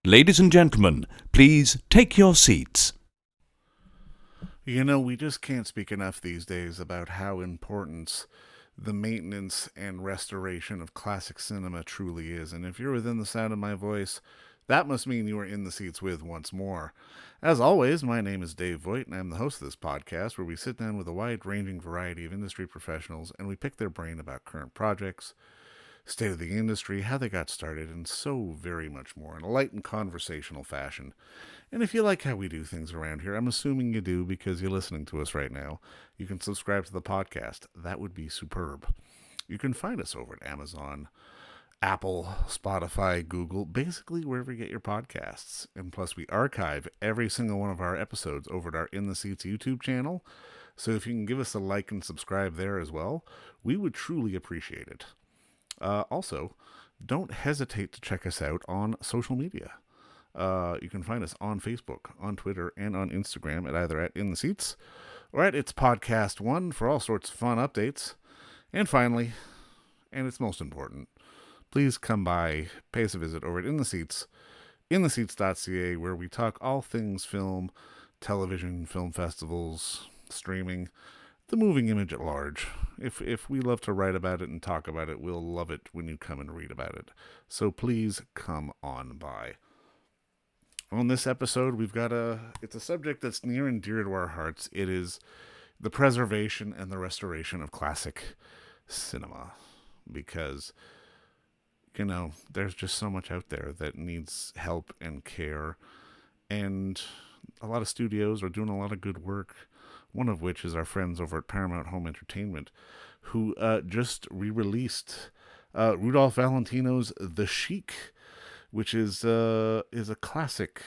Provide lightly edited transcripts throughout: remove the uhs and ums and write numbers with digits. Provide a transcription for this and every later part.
Ladies and gentlemen, please take your seats. You know, we just can't speak enough these days about how important the maintenance and restoration of classic cinema truly is. And if you're within the sound of my voice, that must mean you are in the seats with once more. As always, my name is Dave Voigt, and I'm the host of this podcast where we sit down with a wide-ranging variety of industry professionals and we pick their brain about current projects, state of the industry, how they got started, and so very much more in a light and conversational fashion. And if you like how we do things around here, I'm assuming you do because you're listening to us right now, you can subscribe to the podcast. That would be superb. You can find us over at Amazon, Apple, Spotify, Google, basically wherever you get your podcasts. And plus, we archive every single one of our episodes over at our In the Seats YouTube channel. So if you can give us a like and subscribe there as well, we would truly appreciate it. Also, don't hesitate to check us out on social media. You can find us on Facebook, on Twitter, and on Instagram at either at In the Seats or at It's Podcast One for all sorts of fun updates. And finally, and it's most important, please come by, pay us a visit over at In the Seats, intheseats.ca, where we talk all things film, television, film festivals, streaming, the moving image at large. If we love to write about it and talk about it, we'll love it when you come and read about it. So please come on by. On this episode, it's a subject that's near and dear to our hearts. It is the preservation and the restoration of classic cinema. Because, you know, there's just so much out there that needs help and care. And a lot of studios are doing a lot of good work. One of which is our friends over at Paramount Home Entertainment, who just re-released Rudolph Valentino's The Sheik, which is a classic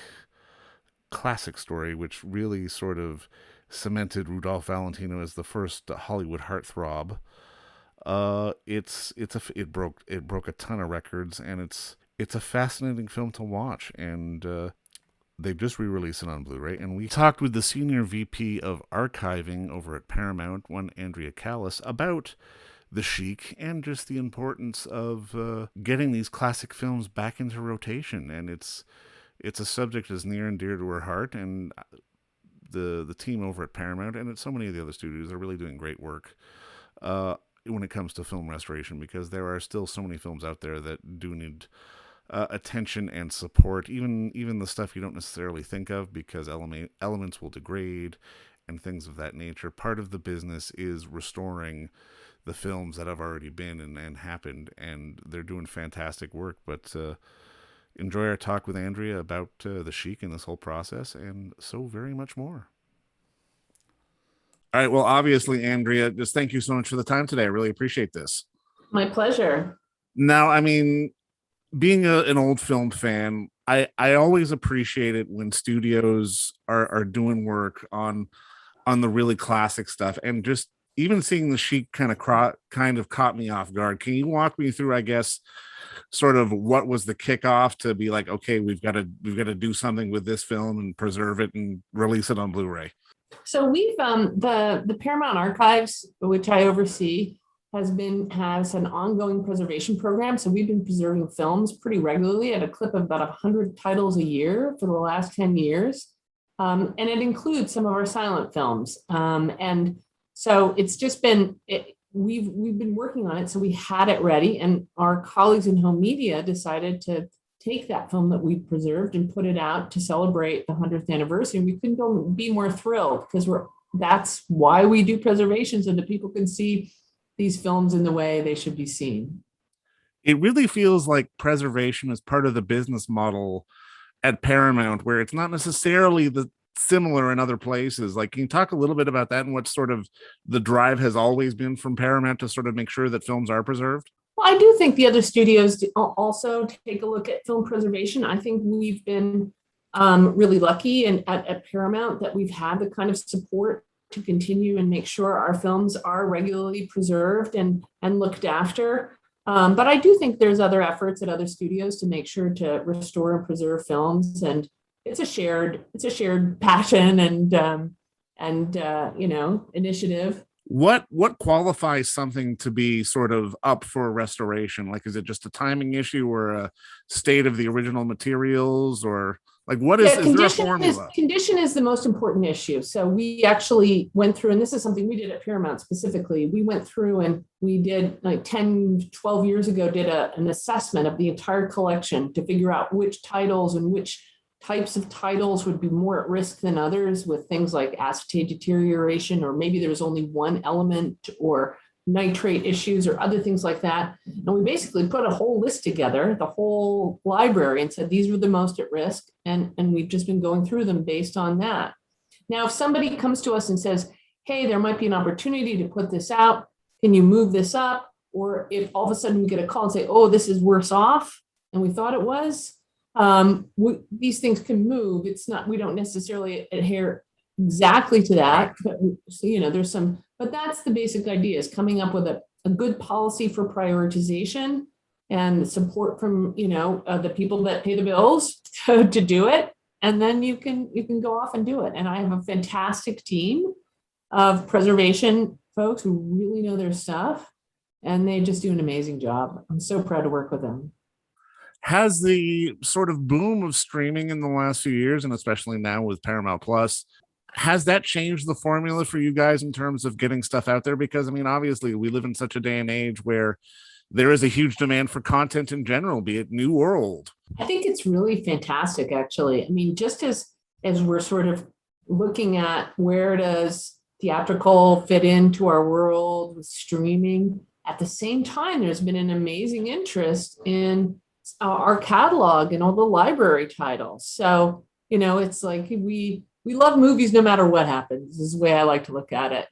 story, which really sort of cemented Rudolph Valentino as the first Hollywood heartthrob. It broke a ton of records, and it's a fascinating film to watch, and they just re-released it on Blu-ray, and we talked with the Senior VP of Archiving over at Paramount, one Andrea Kalas, about The Sheik and just the importance of getting these classic films back into rotation. And it's a subject that's near and dear to her heart, and the team over at Paramount and at so many of the other studios are really doing great work when it comes to film restoration, because there are still so many films out there that do need attention and support, even the stuff you don't necessarily think of, because elements will degrade and things of that nature. Part of the business is restoring the films that have already been and happened, and they're doing fantastic work. But enjoy our talk with Andrea about The Sheik and this whole process, and so very much more. All right, well, obviously, Andrea, just thank you so much for the time today. I really appreciate this. My pleasure. Now, I mean, being an old film fan, I always appreciate it when studios are doing work on the really classic stuff, and just even seeing The Sheik kind of caught me off guard. Can you walk me through, I guess, sort of what was the kickoff to be like, okay, we've got to do something with this film and preserve it and release it on Blu-ray? So we've the Paramount Archives, which I oversee, has an ongoing preservation program. So we've been preserving films pretty regularly at a clip of about 100 titles a year for the last 10 years. And it includes some of our silent films. And so it's just been, we've been working on it. So we had it ready, and our colleagues in home media decided to take that film that we preserved and put it out to celebrate the 100th anniversary. And we couldn't be more thrilled, because that's why we do preservation, so that people can see these films in the way they should be seen. It really feels like preservation is part of the business model at Paramount, where it's not necessarily similar in other places. Like, can you talk a little bit about that and what sort of the drive has always been from Paramount to sort of make sure that films are preserved? Well, I do think the other studios also take a look at film preservation. I think we've been really lucky at Paramount that we've had the kind of support to continue and make sure our films are regularly preserved and looked after. But I do think there's other efforts at other studios to make sure to restore and preserve films, and it's a shared passion and initiative. What qualifies something to be sort of up for a restoration? Like, is it just a timing issue or a state of the original materials, or like what Yeah, is there a formula? condition is the most important issue. So we actually went through, and this is something we did at Paramount specifically. We went through and we did like 10, 12 years ago, did an assessment of the entire collection to figure out which titles and which types of titles would be more at risk than others with things like acetate deterioration, or maybe there's only one element, or nitrate issues or other things like that. And we basically put a whole list together, the whole library, and said these were the most at risk. And we've just been going through them based on that. Now, if somebody comes to us and says, hey, there might be an opportunity to put this out, can you move this up? Or if all of a sudden we get a call and say, oh, this is worse off and we thought it was, these things can move. It's not, we don't necessarily adhere exactly to that, but there's some, but that's the basic idea, is coming up with a good policy for prioritization and support from, the people that pay the bills to do it. And then you can go off and do it. And I have a fantastic team of preservation folks who really know their stuff, and they just do an amazing job. I'm so proud to work with them. Has the sort of boom of streaming in the last few years, and especially now with Paramount Plus, has that changed the formula for you guys in terms of getting stuff out there? Because I mean, obviously we live in such a day and age where there is a huge demand for content in general, be it new or old. I think it's really fantastic, actually. I mean, just as we're sort of looking at where does theatrical fit into our world with streaming, at the same time, there's been an amazing interest in our catalog and all the library titles. So, it's like we love movies no matter what happens, is the way I like to look at it,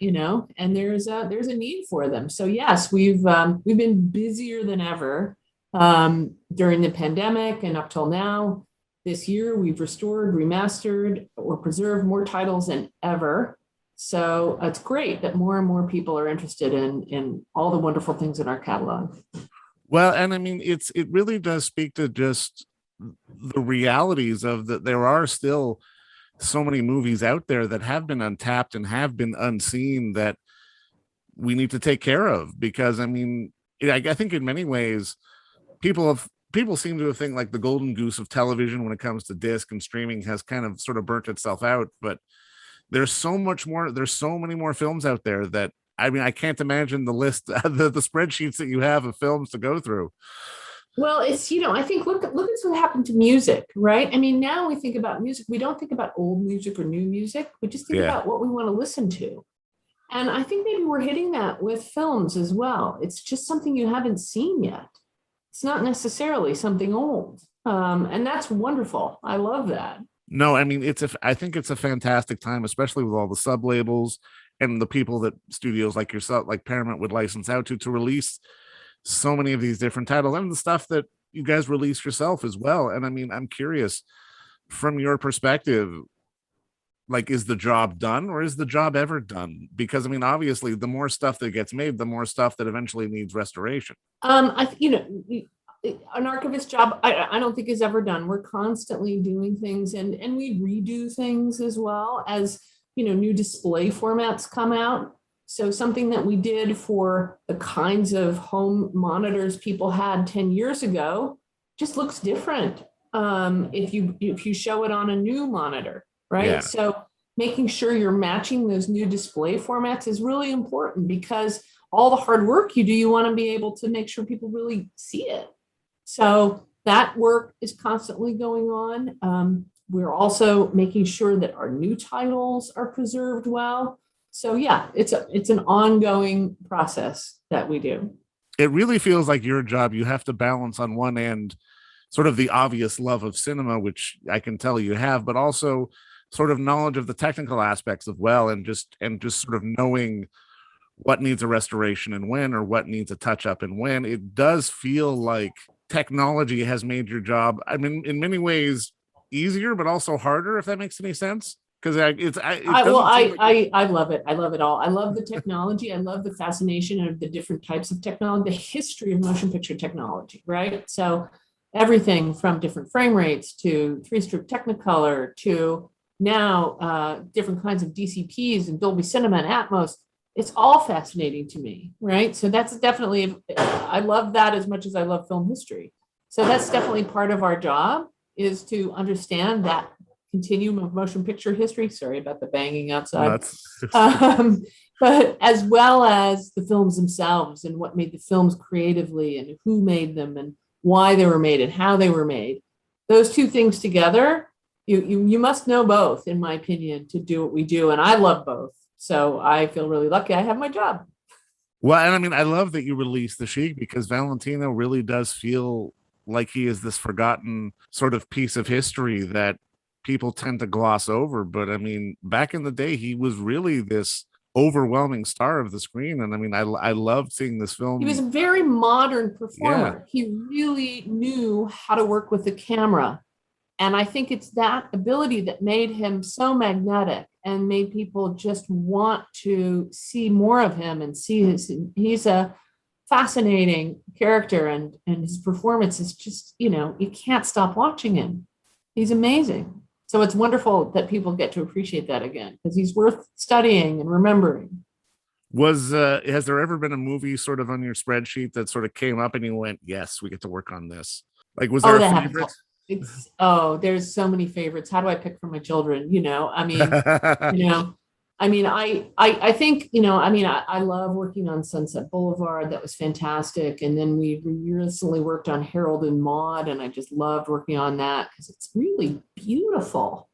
and there's a need for them. So yes, we've been busier than ever during the pandemic and up till now. This year, we've restored, remastered, or preserved more titles than ever. So it's great that more and more people are interested in all the wonderful things in our catalog. Well, and I mean, it really does speak to just the realities of that. There are still so many movies out there that have been untapped and have been unseen that we need to take care of. Because I mean, I think in many ways, people seem to think like the golden goose of television when it comes to disc and streaming has kind of sort of burnt itself out. But there's so much more. There's so many more films out there that, I mean, I can't imagine the list, the spreadsheets that you have of films to go through. Well, it's, I think look at what happened to music, right? I mean, now we think about music. We don't think about old music or new music. We just think about what we want to listen to. And I think maybe we're hitting that with films as well. It's just something you haven't seen yet. It's not necessarily something old. And that's wonderful. I love that. No, I mean, I think it's a fantastic time, especially with all the sub labels and the people that studios like yourself, like Paramount, would license out to release so many of these different titles, and the stuff that you guys release yourself as well. And I mean, I'm curious from your perspective, like, is the job done, or is the job ever done? Because I mean, obviously the more stuff that gets made, the more stuff that eventually needs restoration. An archivist job, I don't think is ever done. We're constantly doing things, and we redo things as well as, new display formats come out. So something that we did for the kinds of home monitors people had 10 years ago just looks different if you show it on a new monitor, right? Yeah. So making sure you're matching those new display formats is really important, because all the hard work you do, you want to be able to make sure people really see it. So that work is constantly going on. We're also making sure that our new titles are preserved well. So yeah, it's an ongoing process that we do. It really feels like your job, you have to balance on one end sort of the obvious love of cinema, which I can tell you have, but also sort of knowledge of the technical aspects of and just sort of knowing what needs a restoration and when, or what needs a touch up and when. It does feel like technology has made your job, I mean, in many ways easier, but also harder, if that makes any sense. Because I love it. I love it all. I love the technology. I love the fascination of the different types of technology, the history of motion picture technology, right? So everything from different frame rates to 3-strip Technicolor to now different kinds of DCPs and Dolby Cinema and Atmos. it's all fascinating to me, right? So that's definitely, I love that as much as I love film history. So that's definitely part of our job, is to understand that continuum of motion picture history. Sorry about the banging outside. That's Um, but as well as the films themselves and what made the films creatively and who made them and why they were made and how they were made. Those two things together, you must know both, in my opinion, to do what we do. And I love both. So I feel really lucky I have my job. well, and I mean, I love that you released the Sheik because Valentino really does feel like he is this forgotten sort of piece of history that people tend to gloss over. But I mean, back in the day, he was really this overwhelming star of the screen. And I mean, I loved seeing this He was film. a very modern Yeah. performer. He really knew how to work with the camera. And I think it's that ability that made him so magnetic and made people just want to see more of him and see he's a fascinating character, and his performance is just, you can't stop watching him. He's amazing. So it's wonderful that people get to appreciate that again, because he's worth studying and remembering. Has there ever been a movie sort of on your spreadsheet that sort of came up and you went, yes, we get to work on this? Like, was there Oh, a that happens. favorite? There's so many favorites. How do I pick from my children? I mean, you know, I think, I love working on Sunset Boulevard. That was fantastic. And then we recently worked on Harold and Maude, and I just loved working on that because it's really beautiful.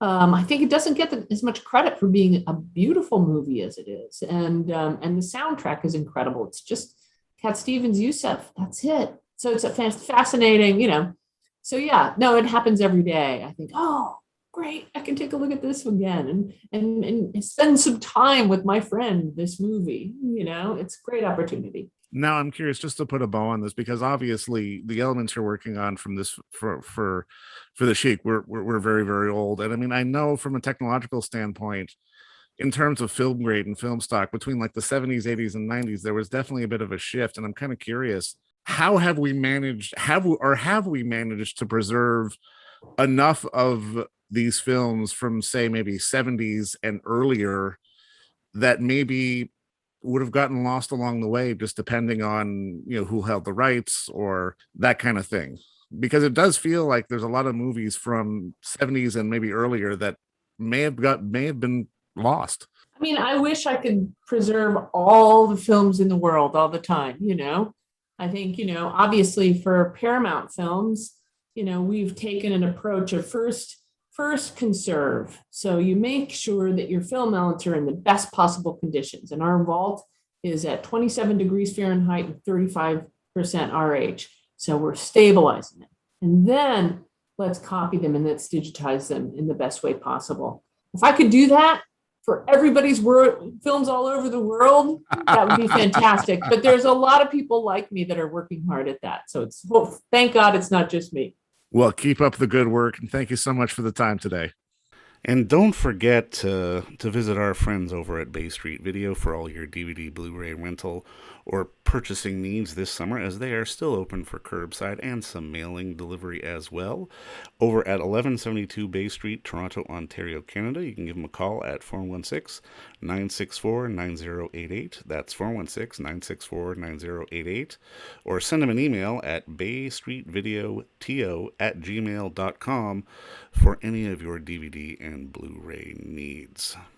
I think it doesn't get as much credit for being a beautiful movie as it is, and the soundtrack is incredible. It's just Cat Stevens, Youssef. That's it. So it's a fascinating, So yeah, no, it happens every day. I think, oh, great, I can take a look at this again and spend some time with my friend this movie. It's a great opportunity. Now I'm curious, just to put a bow on this, because obviously the elements you're working on from this for the Sheik, we're very, very old. And I mean, I know from a technological standpoint, in terms of film grade and film stock between like the 70s, 80s, and 90s, there was definitely a bit of a shift. And I'm kind of curious, how have we managed, have we managed to preserve enough of these films from, say, maybe 70s and earlier that maybe would have gotten lost along the way, just depending on, who held the rights or that kind of thing? Because it does feel like there's a lot of movies from 70s and maybe earlier that may have been lost. I mean, I wish I could preserve all the films in the world all the time. I think, obviously for Paramount films, we've taken an approach of first conserve. So you make sure that your film elements are in the best possible conditions. And our vault is at 27 degrees Fahrenheit and 35% RH. So we're stabilizing it. And then let's copy them and let's digitize them in the best way possible. If I could do that for everybody's films all over the world, that would be fantastic. But there's a lot of people like me that are working hard at that. So thank God it's not just me. Well, keep up the good work, and thank you so much for the time today. And don't forget to visit our friends over at Bay Street Video for all your DVD, Blu-ray rental, or purchasing needs this summer, as they are still open for curbside and some mailing delivery as well. Over at 1172 Bay Street, Toronto, Ontario, Canada, you can give them a call at 416-964-9088. That's 416-964-9088. Or send them an email at baystreetvideoto@gmail.com for any of your DVD and Blu-ray needs.